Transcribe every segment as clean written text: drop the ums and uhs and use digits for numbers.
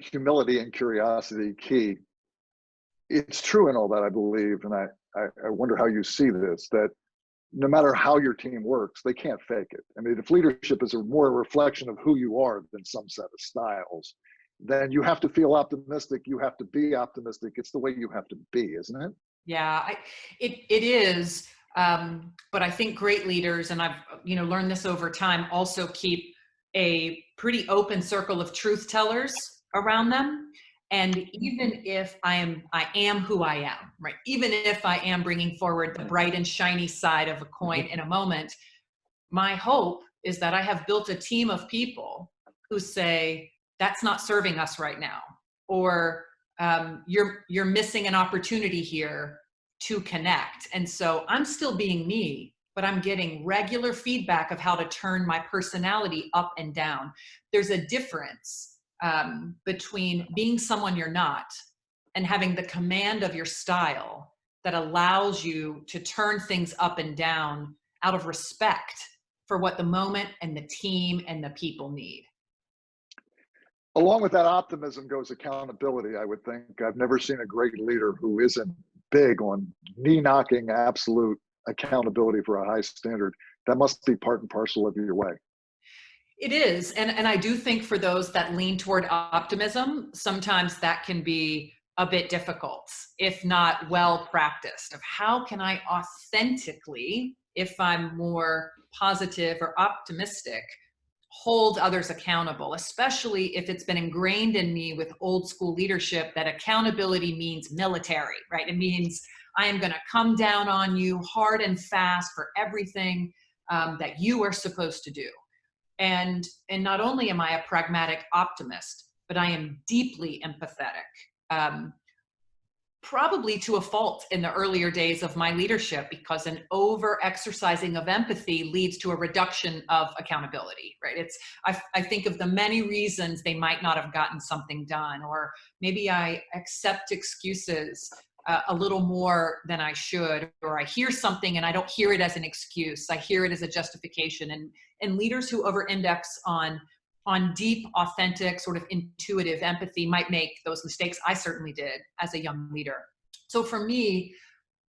humility and curiosity key. It's true in all that, I believe, and I wonder how you see this, that no matter how your team works, they can't fake it. I mean, if leadership is more a reflection of who you are than some set of styles, then you have to feel optimistic. You have to be optimistic. It's the way you have to be, isn't it? Yeah, it is. But I think great leaders, and I've learned this over time, also keep a pretty open circle of truth tellers around them. And even if I am who I am, right? Even if I am bringing forward the bright and shiny side of a coin in a moment, my hope is that I have built a team of people who say, that's not serving us right now, or you're missing an opportunity here to connect. And so I'm still being me, but I'm getting regular feedback of how to turn my personality up and down. There's a difference between being someone you're not and having the command of your style that allows you to turn things up and down out of respect for what the moment and the team and the people need. Along with that optimism goes accountability, I would think. I've never seen a great leader who isn't big on knee knocking absolute accountability for a high standard. That must be part and parcel of your way. It is. And I do think for those that lean toward optimism, sometimes that can be a bit difficult, if not well practiced, of how can I authentically, if I'm more positive or optimistic, hold others accountable, especially if it's been ingrained in me with old school leadership that accountability means military, right? It means I am going to come down on you hard and fast for everything that you are supposed to do. And not only am I a pragmatic optimist, but I am deeply empathetic. Probably to a fault in the earlier days of my leadership, because an over exercising of empathy leads to a reduction of accountability, right? I think of the many reasons they might not have gotten something done, or maybe I accept excuses a little more than I should, or I hear something and I don't hear it as an excuse. I hear it as a justification. And leaders who over index on deep, authentic, sort of intuitive empathy might make those mistakes. I certainly did as a young leader. So for me,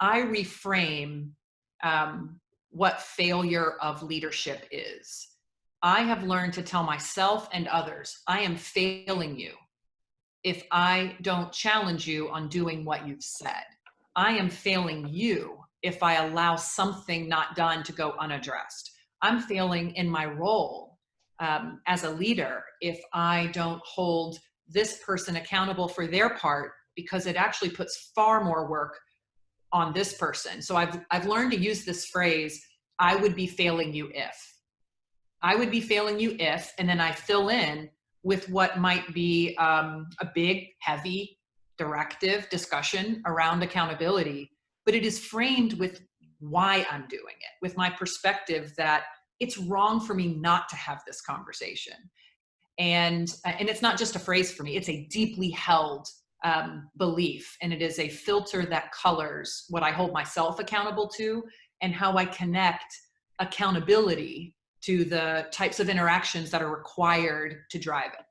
I reframe what failure of leadership is. I have learned to tell myself and others, I am failing you if I don't challenge you on doing what you've said. I am failing you if I allow something not done to go unaddressed. I'm failing in my role as a leader if I don't hold this person accountable for their part, because it actually puts far more work on this person. So I've learned to use this phrase, I would be failing you if. I would be failing you if, and then I fill in with what might be a big, heavy, directive discussion around accountability, but it is framed with why I'm doing it, with my perspective that it's wrong for me not to have this conversation. And it's not just a phrase for me, it's a deeply held belief. And it is a filter that colors what I hold myself accountable to and how I connect accountability to the types of interactions that are required to drive it.